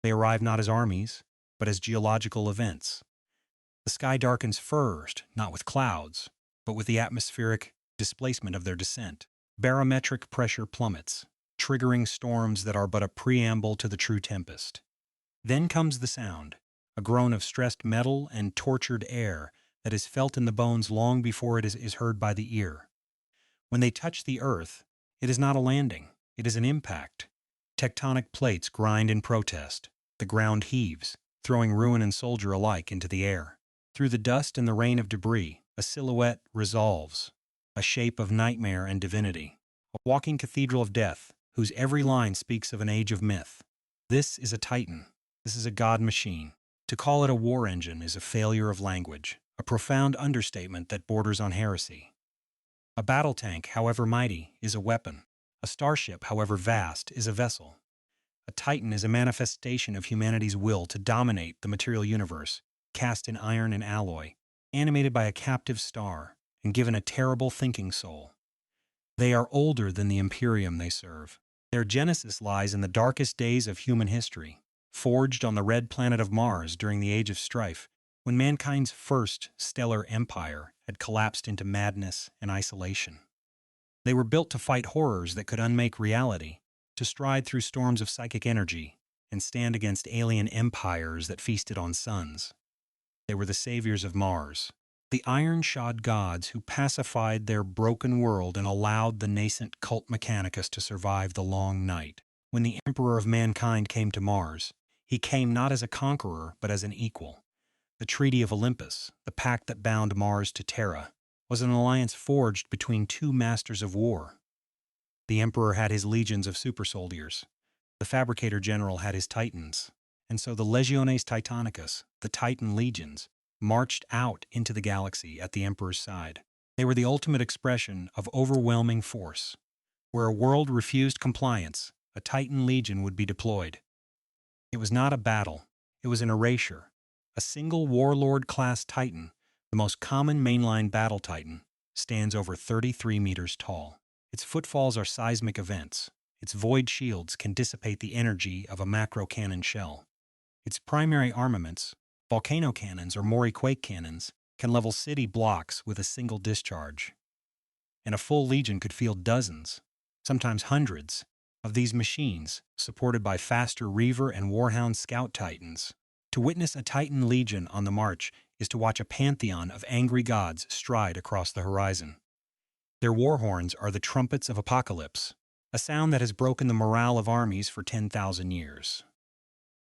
They arrive not as armies, but as geological events. The sky darkens first, not with clouds, but with the atmospheric displacement of their descent. Barometric pressure plummets, triggering storms that are but a preamble to the true tempest. Then comes the sound, a groan of stressed metal and tortured air that is felt in the bones long before it is heard by the ear. When they touch the earth, it is not a landing, it is an impact. Tectonic plates grind in protest. The ground heaves, throwing ruin and soldier alike into the air. Through the dust and the rain of debris, a silhouette resolves, a shape of nightmare and divinity, a walking cathedral of death, whose every line speaks of an age of myth. This is a titan. This is a god-machine. To call it a war engine is a failure of language, a profound understatement that borders on heresy. A battle tank, however mighty, is a weapon. A starship, however vast, is a vessel. A titan is a manifestation of humanity's will to dominate the material universe, cast in iron and alloy, animated by a captive star, and given a terrible thinking soul. They are older than the Imperium they serve. Their genesis lies in the darkest days of human history, forged on the red planet of Mars during the Age of Strife, when mankind's first stellar empire had collapsed into madness and isolation. They were built to fight horrors that could unmake reality, to stride through storms of psychic energy, and stand against alien empires that feasted on suns. They were the saviors of Mars, the iron-shod gods who pacified their broken world and allowed the nascent cult Mechanicus to survive the long night. When the emperor of mankind came to Mars, he came not as a conqueror, but as an equal. The Treaty of Olympus, the pact that bound Mars to Terra, was an alliance forged between two masters of war. The emperor had his legions of super soldiers. The fabricator general had his titans. And so the Legiones Titanicus, the Titan legions, marched out into the galaxy at the emperor's side. They were the ultimate expression of overwhelming force. Where a world refused compliance, a Titan legion would be deployed. It was not a battle, it was an erasure. A single warlord-class Titan, the most common mainline battle Titan, stands over 33 meters tall. Its footfalls are seismic events. Its void shields can dissipate the energy of a macro-cannon shell. Its primary armaments, volcano cannons or Mori quake cannons, can level city blocks with a single discharge. And a full legion could field dozens, sometimes hundreds, of these machines, supported by faster Reaver and Warhound Scout Titans. To witness a Titan legion on the march is to watch a pantheon of angry gods stride across the horizon. Their war horns are the trumpets of apocalypse, a sound that has broken the morale of armies for 10,000 years.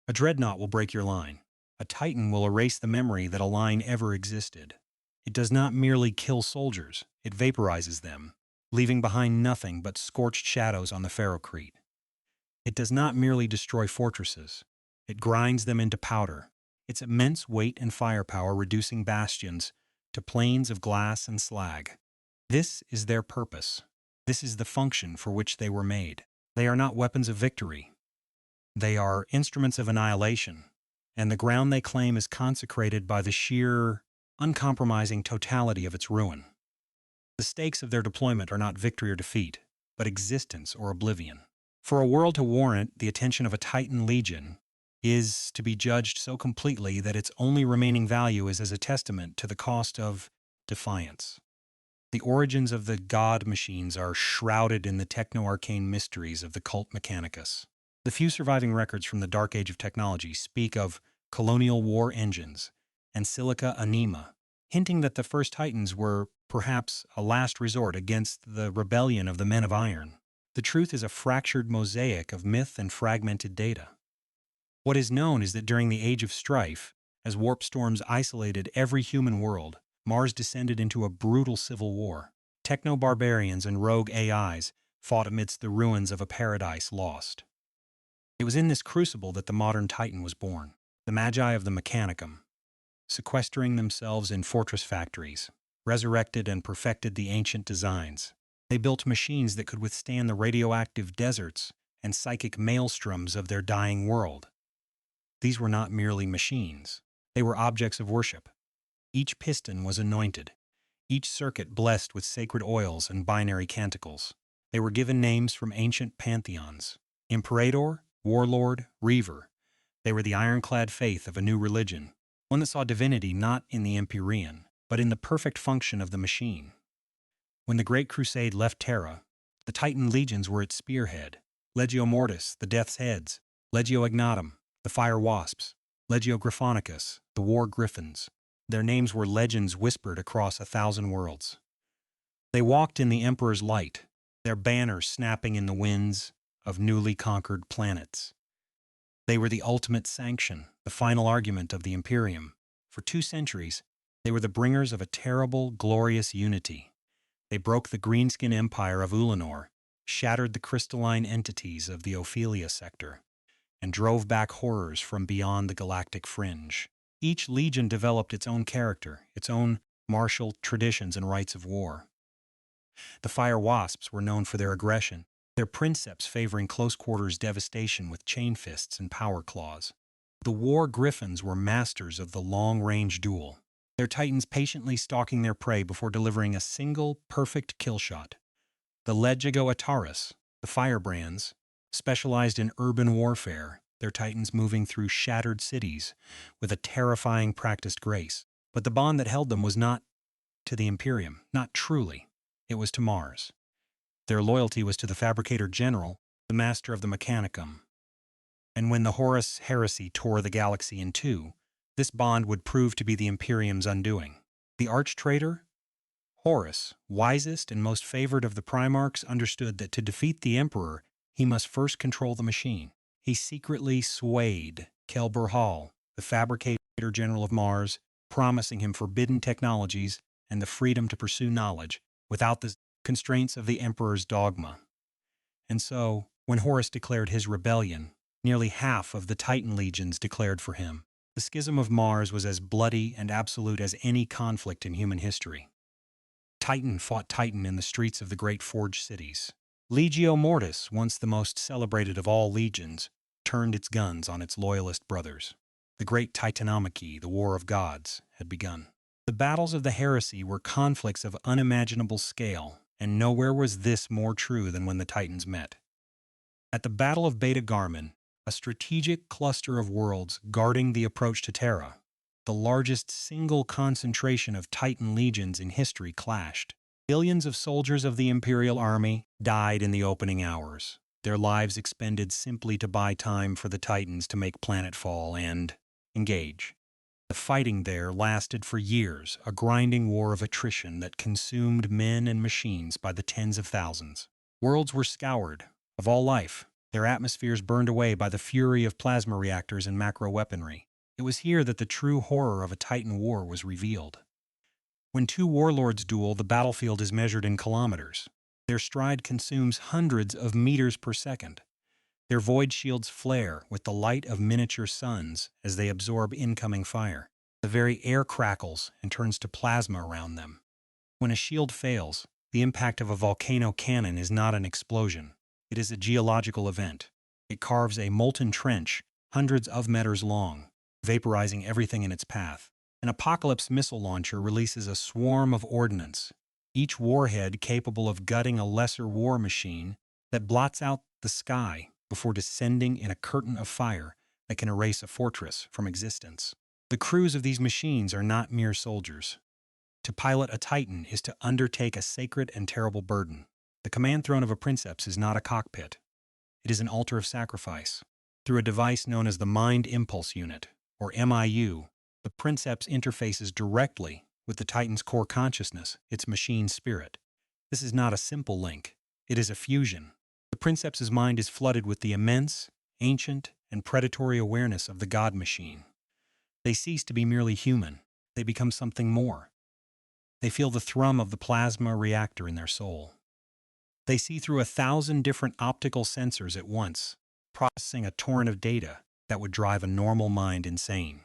A dreadnought will break your line. A Titan will erase the memory that a line ever existed. It does not merely kill soldiers, it vaporizes them, leaving behind nothing but scorched shadows on the ferrocrete. It does not merely destroy fortresses, it grinds them into powder, its immense weight and firepower reducing bastions to plains of glass and slag. This is their purpose. This is the function for which they were made. They are not weapons of victory. They are instruments of annihilation, and the ground they claim is consecrated by the sheer, uncompromising totality of its ruin. The stakes of their deployment are not victory or defeat, but existence or oblivion. For a world to warrant the attention of a Titan legion is to be judged so completely that its only remaining value is as a testament to the cost of defiance. The origins of the god-machines are shrouded in the techno-arcane mysteries of the cult Mechanicus. The few surviving records from the Dark Age of technology speak of colonial war engines and silica anima, hinting that the first Titans were perhaps a last resort against the rebellion of the Men of Iron. The truth is a fractured mosaic of myth and fragmented data. What is known is that during the Age of Strife, as warp storms isolated every human world, Mars descended into a brutal civil war. Techno-barbarians and rogue AIs fought amidst the ruins of a paradise lost. It was in this crucible that the modern Titan was born, the Magi of the Mechanicum, sequestering themselves in fortress factories, resurrected and perfected the ancient designs. They built machines that could withstand the radioactive deserts and psychic maelstroms of their dying world. These were not merely machines. They were objects of worship. Each piston was anointed, each circuit blessed with sacred oils and binary canticles. They were given names from ancient pantheons: Imperator, Warlord, Reaver, They were the ironclad faith of a new religion, one that saw divinity not in the Imperium, but in the perfect function of the machine. When the Great Crusade left Terra, the Titan legions were its spearhead. Legio Mortis, the Death's Heads; Legio Ignatum, the Fire Wasps; Legio Griffonicus, the War Griffins. Their names were legends whispered across 1,000 worlds. They walked in the Emperor's light, their banners snapping in the winds of newly conquered planets. They were the ultimate sanction, the final argument of the Imperium. For 2 centuries, they were the bringers of a terrible, glorious unity. They broke the greenskin empire of Ulanor, shattered the crystalline entities of the Ophelia sector, and drove back horrors from beyond the galactic fringe. Each legion developed its own character, its own martial traditions and rites of war. The Fire Wasps were known for their aggression, their Princeps favoring close-quarters devastation with chain fists and power claws. The War Griffins were masters of the long-range duel, their titans patiently stalking their prey before delivering a single, perfect kill shot. The Legio Ataris, the Firebrands, specialized in urban warfare, their titans moving through shattered cities with a terrifying practiced grace. But the bond that held them was not to the Imperium, not truly. It was to Mars. Their loyalty was to the Fabricator General, the master of the Mechanicum. And when the Horus heresy tore the galaxy in two, this bond would prove to be the Imperium's undoing. The arch-traitor, Horus, wisest and most favored of the Primarchs, understood that to defeat the Emperor, he must first control the machine. He secretly swayed Kel-Burhal, the Fabricator General of Mars, promising him forbidden technologies and the freedom to pursue knowledge without the constraints of the Emperor's dogma. And so, when Horus declared his rebellion, nearly half of the Titan legions declared for him. The Schism of Mars was as bloody and absolute as any conflict in human history. Titan fought Titan in the streets of the great forged cities. Legio Mortis, once the most celebrated of all legions, turned its guns on its loyalist brothers. The great Titanomachy, the War of Gods, had begun. The battles of the heresy were conflicts of unimaginable scale, and nowhere was this more true than when the Titans met. At the Battle of Beta Garmin, a strategic cluster of worlds guarding the approach to Terra, the largest single concentration of Titan legions in history clashed. Billions of soldiers of the Imperial Army died in the opening hours, their lives expended simply to buy time for the Titans to make planetfall and engage. The fighting there lasted for years, a grinding war of attrition that consumed men and machines by the tens of thousands. Worlds were scoured of all life, their atmospheres burned away by the fury of plasma reactors and macro-weaponry. It was here that the true horror of a Titan war was revealed. When 2 warlords duel, the battlefield is measured in kilometers. Their stride consumes hundreds of meters per second. Their void shields flare with the light of miniature suns as they absorb incoming fire. The very air crackles and turns to plasma around them. When a shield fails, the impact of a volcano cannon is not an explosion. It is a geological event. It carves a molten trench hundreds of meters long, vaporizing everything in its path. An Apocalypse missile launcher releases a swarm of ordnance, each warhead capable of gutting a lesser war machine that blots out the sky before descending in a curtain of fire that can erase a fortress from existence. The crews of these machines are not mere soldiers. To pilot a Titan is to undertake a sacred and terrible burden. The command throne of a Princeps is not a cockpit. It is an altar of sacrifice. Through a device known as the Mind Impulse Unit, or MIU, the Princeps interfaces directly with the Titan's core consciousness, its machine spirit. This is not a simple link. It is a fusion. The Princeps' mind is flooded with the immense, ancient, and predatory awareness of the God-Machine. They cease to be merely human. They become something more. They feel the thrum of the plasma reactor in their soul. They see through 1,000 different optical sensors at once, processing a torrent of data that would drive a normal mind insane.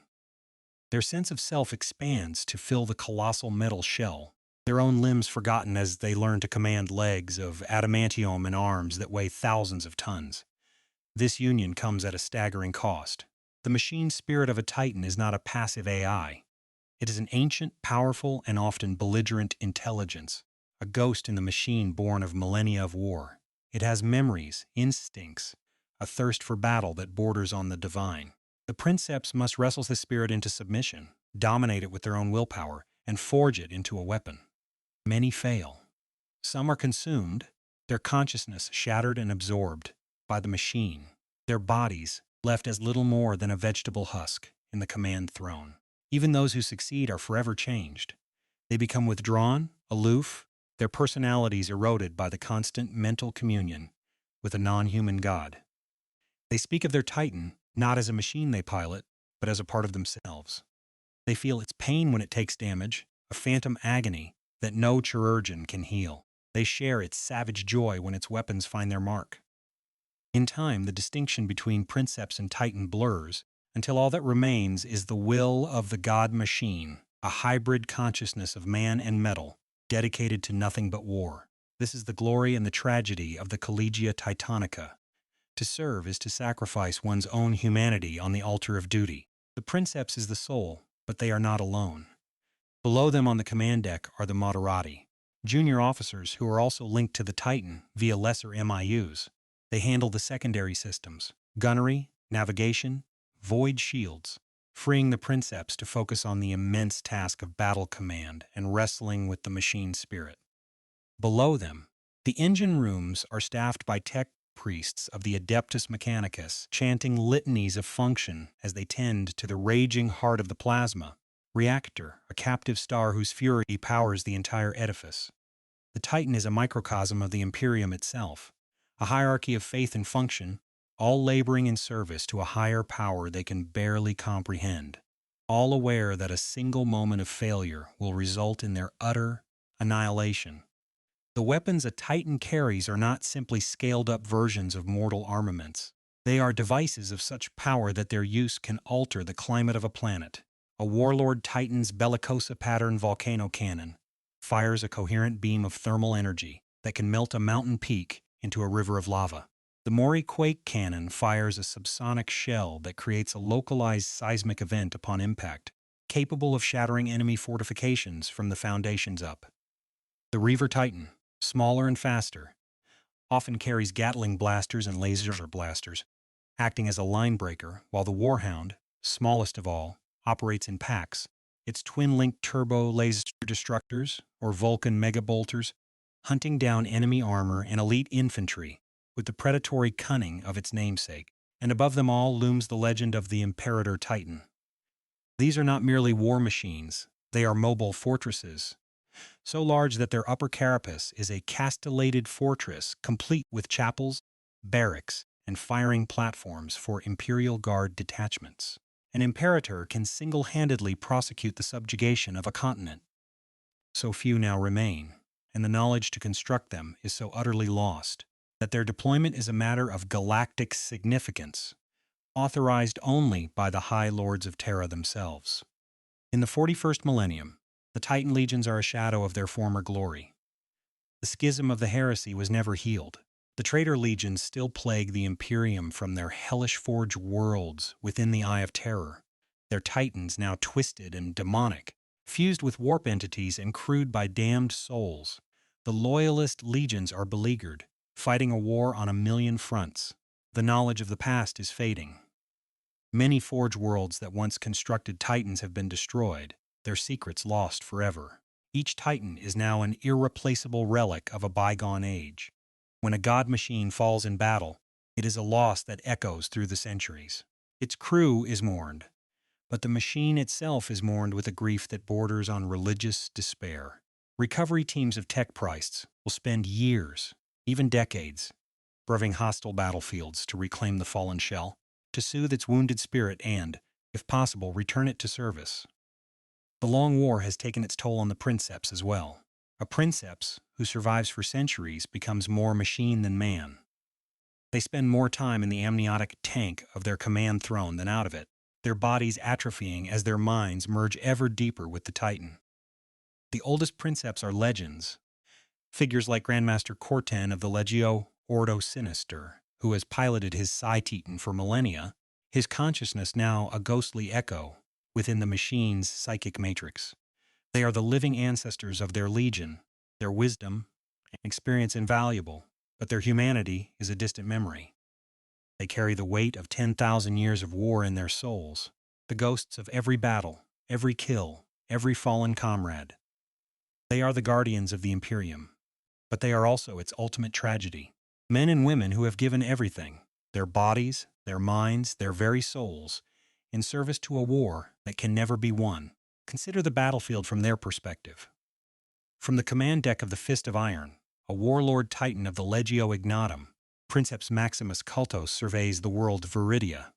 Their sense of self expands to fill the colossal metal shell, their own limbs forgotten as they learn to command legs of adamantium and arms that weigh thousands of tons. This union comes at a staggering cost. The machine spirit of a Titan is not a passive AI. It is an ancient, powerful, and often belligerent intelligence, a ghost in the machine born of millennia of war. It has memories, instincts, a thirst for battle that borders on the divine. The Princeps must wrestle the spirit into submission, dominate it with their own willpower, and forge it into a weapon. Many fail. Some are consumed, their consciousness shattered and absorbed by the machine, their bodies left as little more than a vegetable husk in the command throne. Even those who succeed are forever changed. They become withdrawn, aloof, their personalities eroded by the constant mental communion with a non-human god. They speak of their Titan not as a machine they pilot, but as a part of themselves. They feel its pain when it takes damage, a phantom agony that no chirurgeon can heal. They share its savage joy when its weapons find their mark. In time, the distinction between Princeps and Titan blurs, until all that remains is the will of the God-Machine, a hybrid consciousness of man and metal, dedicated to nothing but war. This is the glory and the tragedy of the Collegia Titanica. To serve is to sacrifice one's own humanity on the altar of duty. The Princeps is the soul, but they are not alone. Below them on the command deck are the Moderati, junior officers who are also linked to the Titan via lesser MIUs. They handle the secondary systems, gunnery, navigation, void shields, freeing the Princeps to focus on the immense task of battle command and wrestling with the machine spirit. Below them, the engine rooms are staffed by tech priests of the Adeptus Mechanicus, chanting litanies of function as they tend to the raging heart of the plasma reactor, a captive star whose fury powers the entire edifice. The Titan is a microcosm of the Imperium itself, a hierarchy of faith and function, all laboring in service to a higher power they can barely comprehend, all aware that a single moment of failure will result in their utter annihilation. The weapons a Titan carries are not simply scaled-up versions of mortal armaments. They are devices of such power that their use can alter the climate of a planet. A warlord Titan's Bellicosa pattern volcano cannon fires a coherent beam of thermal energy that can melt a mountain peak into a river of lava. The Mori quake cannon fires a subsonic shell that creates a localized seismic event upon impact, capable of shattering enemy fortifications from the foundations up. The Reaver Titan, smaller and faster, often carries Gatling blasters and laser blasters, acting as a line breaker, while the Warhound, smallest of all, operates in packs, its twin-linked turbo laser destructors, or Vulcan megabolters, hunting down enemy armor and elite infantry with the predatory cunning of its namesake. And above them all looms the legend of the Imperator Titan. These are not merely war machines, they are mobile fortresses, so large that their upper carapace is a castellated fortress complete with chapels, barracks, and firing platforms for Imperial Guard detachments. An Imperator can single-handedly prosecute the subjugation of a continent. So few now remain, and the knowledge to construct them is so utterly lost, that their deployment is a matter of galactic significance, authorized only by the High Lords of Terra themselves. In the 41st millennium, the Titan legions are a shadow of their former glory. The schism of the heresy was never healed. The traitor legions still plague the Imperium from their hellish-forged worlds within the Eye of Terror, their Titans now twisted and demonic, fused with warp entities and crewed by damned souls. The loyalist legions are beleaguered, fighting a war on a million fronts. The knowledge of the past is fading. Many forge worlds that once constructed Titans have been destroyed, their secrets lost forever. Each Titan is now an irreplaceable relic of a bygone age. When a god machine falls in battle, it is a loss that echoes through the centuries. Its crew is mourned, but the machine itself is mourned with a grief that borders on religious despair. Recovery teams of tech priests will spend years, even decades, braving hostile battlefields to reclaim the fallen shell, to soothe its wounded spirit and, if possible, return it to service. The long war has taken its toll on the Princeps as well. A Princeps who survives for centuries becomes more machine than man. They spend more time in the amniotic tank of their command throne than out of it, their bodies atrophying as their minds merge ever deeper with the Titan. The oldest Princeps are legends, figures like Grandmaster Corten of the Legio Ordo Sinister, who has piloted his Psi-Titan for millennia, his consciousness now a ghostly echo within the machine's psychic matrix. They are the living ancestors of their legion, their wisdom and experience invaluable, but their humanity is a distant memory. They carry the weight of 10,000 years of war in their souls, the ghosts of every battle, every kill, every fallen comrade. They are the guardians of the Imperium, but they are also its ultimate tragedy. Men and women who have given everything, their bodies, their minds, their very souls, in service to a war that can never be won. Consider the battlefield from their perspective. From the command deck of the Fist of Iron, a warlord titan of the Legio Ignatum, Princeps Maximus Cultos surveys the world of Viridia.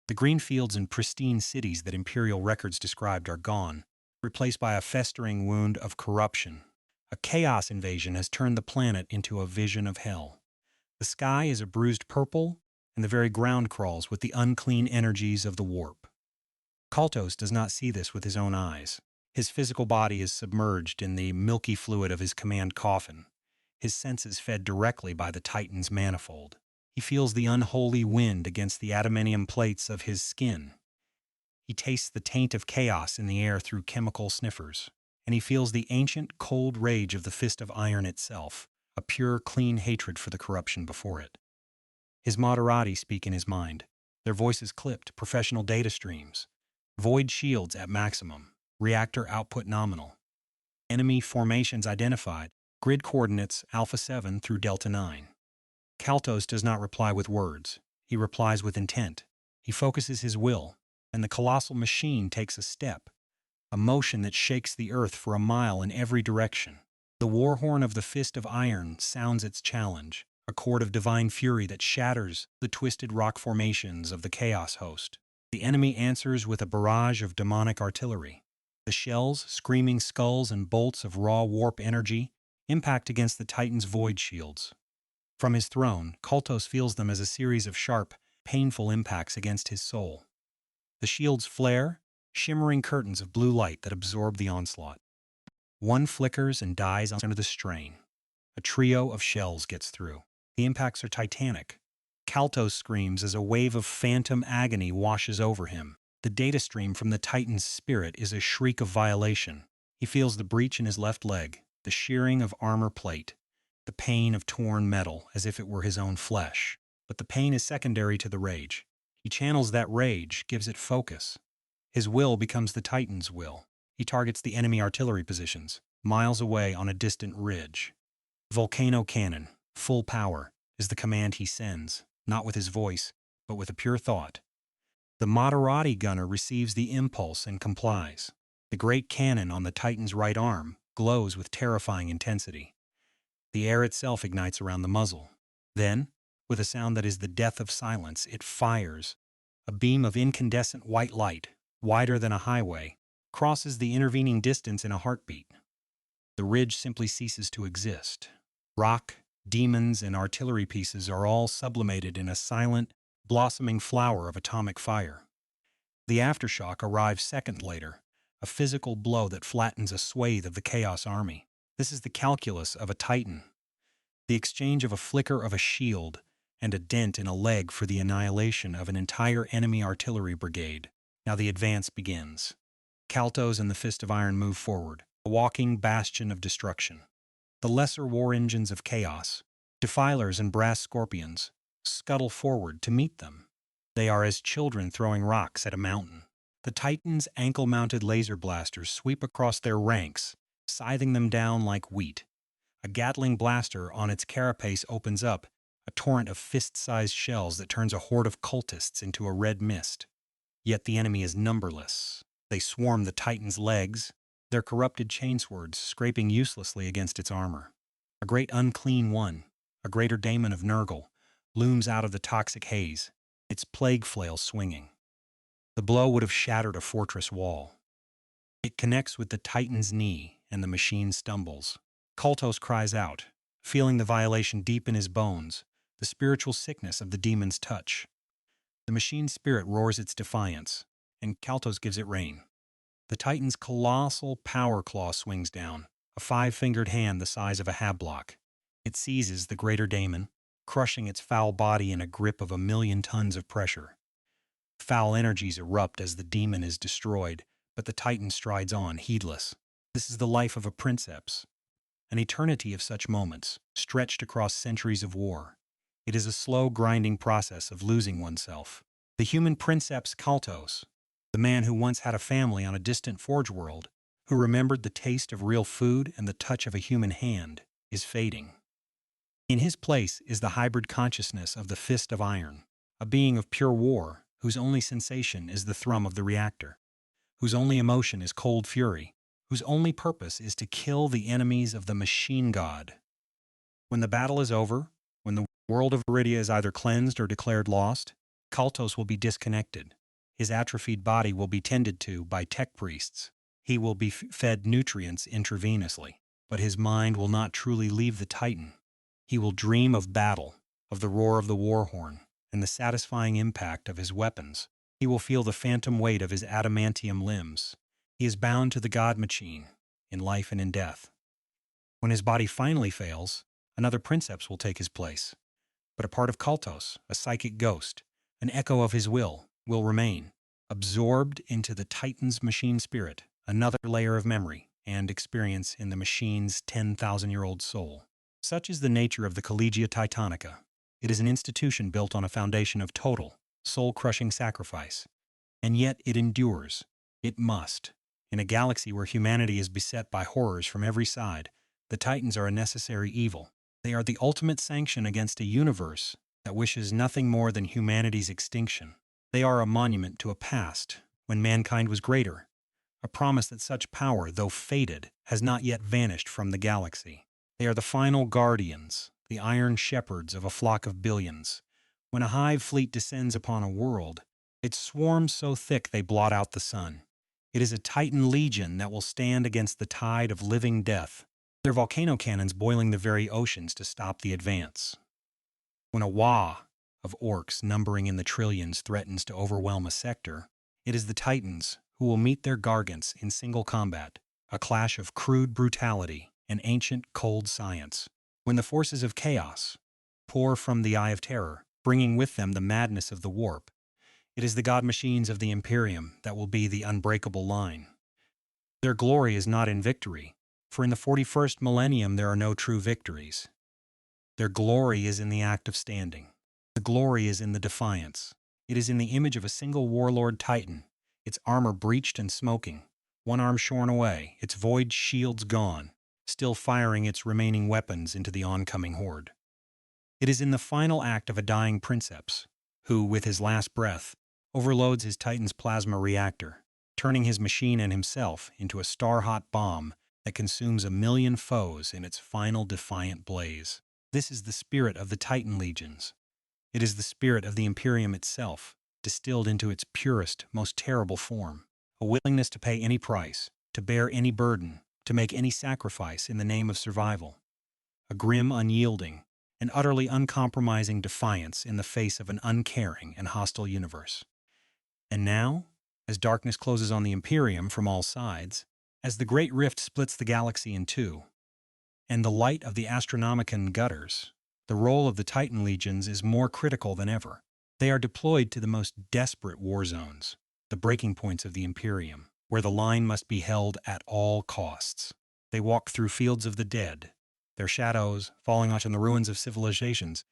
The green fields and pristine cities that imperial records described are gone, replaced by a festering wound of corruption. A chaos invasion has turned the planet into a vision of hell. The sky is a bruised purple, and the very ground crawls with the unclean energies of the warp. Cultos does not see this with his own eyes. His physical body is submerged in the milky fluid of his command coffin, his senses fed directly by the Titan's manifold. He feels the unholy wind against the adamantium plates of his skin. He tastes the taint of chaos in the air through chemical sniffers, and he feels the ancient, cold rage of the Fist of Iron itself, a pure, clean hatred for the corruption before it. His moderati speak in his mind, their voices clipped, professional data streams, void shields at maximum, reactor output nominal, enemy formations identified, grid coordinates Alpha 7 through Delta 9. Cultos does not reply with words. He replies with intent. He focuses his will, and the colossal machine takes a step, a motion that shakes the earth for a mile in every direction. The war horn of the Fist of Iron sounds its challenge, a chord of divine fury that shatters the twisted rock formations of the Chaos host. The enemy answers with a barrage of demonic artillery. The shells, screaming skulls, and bolts of raw warp energy impact against the Titan's void shields. From his throne, Cultos feels them as a series of sharp, painful impacts against his soul. The shields flare, shimmering curtains of blue light that absorb the onslaught. One flickers and dies under the strain. A trio of shells gets through. The impacts are titanic. Cultos screams as a wave of phantom agony washes over him. The data stream from the Titan's spirit is a shriek of violation. He feels the breach in his left leg, the shearing of armor plate, the pain of torn metal as if it were his own flesh. But the pain is secondary to the rage. He channels that rage, gives it focus. His will becomes the Titan's will. He targets the enemy artillery positions, miles away on a distant ridge. Volcano cannon, full power, is the command he sends, not with his voice, but with a pure thought. The Moderati gunner receives the impulse and complies. The great cannon on the Titan's right arm glows with terrifying intensity. The air itself ignites around the muzzle. Then, with a sound that is the death of silence, it fires. A beam of incandescent white light, wider than a highway, crosses the intervening distance in a heartbeat. The ridge simply ceases to exist. Rock, demons, and artillery pieces are all sublimated in a silent, blossoming flower of atomic fire. The aftershock arrives seconds later, a physical blow that flattens a swathe of the Chaos Army. This is the calculus of a Titan. The exchange of a flicker of a shield and a dent in a leg for the annihilation of an entire enemy artillery brigade. Now the advance begins. Cultos and the Fist of Iron move forward, a walking bastion of destruction. The lesser war engines of chaos, defilers and brass scorpions, scuttle forward to meet them. They are as children throwing rocks at a mountain. The Titan's ankle-mounted laser blasters sweep across their ranks, scything them down like wheat. A Gatling blaster on its carapace opens up, a torrent of fist-sized shells that turns a horde of cultists into a red mist. Yet the enemy is numberless. They swarm the Titan's legs, their corrupted chainswords scraping uselessly against its armor. A great unclean one, a greater daemon of Nurgle, looms out of the toxic haze, its plague flail swinging. The blow would have shattered a fortress wall. It connects with the Titan's knee, and the machine stumbles. Cultos cries out, feeling the violation deep in his bones, the spiritual sickness of the demon's touch. The machine's spirit roars its defiance, and Cultos gives it rein. The Titan's colossal power claw swings down, a 5-fingered hand the size of a hablock. It seizes the greater daemon, crushing its foul body in a grip of 1,000,000 tons of pressure. Foul energies erupt as the demon is destroyed, but the Titan strides on, heedless. This is the life of a Princeps, an eternity of such moments, stretched across centuries of war. It is a slow, grinding process of losing oneself. The human Princeps Kaltos, the man who once had a family on a distant forge world, who remembered the taste of real food and the touch of a human hand, is fading. In his place is the hybrid consciousness of the Fist of Iron, a being of pure war whose only sensation is the thrum of the reactor, whose only emotion is cold fury, whose only purpose is to kill the enemies of the machine god. When the battle is over, when the world of Iridia is either cleansed or declared lost, Kaltos will be disconnected. His atrophied body will be tended to by tech priests. He will be fed nutrients intravenously, but his mind will not truly leave the Titan. He will dream of battle, of the roar of the war horn, and the satisfying impact of his weapons. He will feel the phantom weight of his adamantium limbs. He is bound to the God-Machine, in life and in death. When his body finally fails, another Princeps will take his place. But a part of Kaltos, a psychic ghost, an echo of his will remain, absorbed into the Titan's machine spirit, another layer of memory and experience in the machine's 10,000-year-old soul. Such is the nature of the Collegia Titanica. It is an institution built on a foundation of total, soul-crushing sacrifice. And yet it endures. It must. In a galaxy where humanity is beset by horrors from every side, the Titans are a necessary evil. They are the ultimate sanction against a universe that wishes nothing more than humanity's extinction. They are a monument to a past when mankind was greater, a promise that such power, though faded, has not yet vanished from the galaxy. They are the final guardians, the iron shepherds of a flock of billions. When a hive fleet descends upon a world, it swarms so thick they blot out the sun. It is a Titan legion that will stand against the tide of living death, their volcano cannons boiling the very oceans to stop the advance. When a Wa of orcs numbering in the trillions threatens to overwhelm a sector, it is the Titans who will meet their gargants in single combat, a clash of crude brutality and ancient cold science. When the forces of chaos pour from the Eye of Terror, bringing with them the madness of the warp, it is the God-Machines of the Imperium that will be the unbreakable line. Their glory is not in victory, for in the 41st millennium there are no true victories. Their glory is in the act of standing. The glory is in the defiance. It is in the image of a single warlord Titan, its armor breached and smoking, one arm shorn away, its void shields gone, still firing its remaining weapons into the oncoming horde. It is in the final act of a dying Princeps, who, with his last breath, overloads his Titan's plasma reactor, turning his machine and himself into a star-hot bomb that consumes 1,000,000 foes in its final defiant blaze. This is the spirit of the Titan legions. It is the spirit of the Imperium itself, distilled into its purest, most terrible form. A willingness to pay any price, to bear any burden, to make any sacrifice in the name of survival. A grim, unyielding, and utterly uncompromising defiance in the face of an uncaring and hostile universe. And now, as darkness closes on the Imperium from all sides, as the Great Rift splits the galaxy in two, and the light of the Astronomicon gutters, the role of the Titan legions is more critical than ever. They are deployed to the most desperate war zones, the breaking points of the Imperium, where the line must be held at all costs. They walk through fields of the dead, their shadows falling on the ruins of civilizations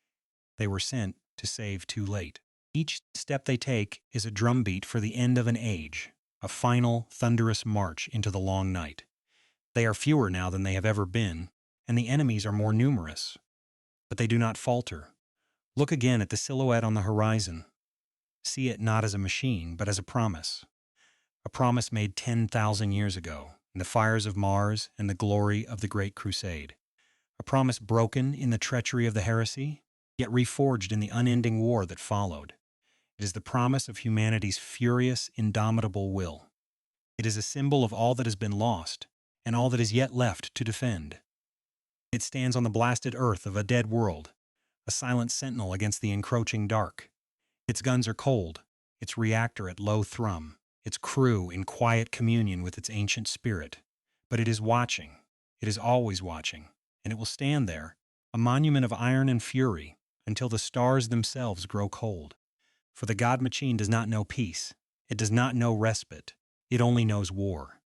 they were sent to save too late. Each step they take is a drumbeat for the end of an age, a final, thunderous march into the long night. They are fewer now than they have ever been, and the enemies are more numerous. But they do not falter. Look again at the silhouette on the horizon. See it not as a machine, but as a promise made 10,000 years ago, in the fires of Mars and the glory of the Great Crusade. A promise broken in the treachery of the heresy, yet reforged in the unending war that followed. It is the promise of humanity's furious, indomitable will. It is a symbol of all that has been lost, and all that is yet left to defend. It stands on the blasted earth of a dead world, a silent sentinel against the encroaching dark. Its guns are cold, its reactor at low thrum, its crew in quiet communion with its ancient spirit. But it is watching, it is always watching, and it will stand there, a monument of iron and fury, until the stars themselves grow cold. For the God-Machine does not know peace, it does not know respite, it only knows war.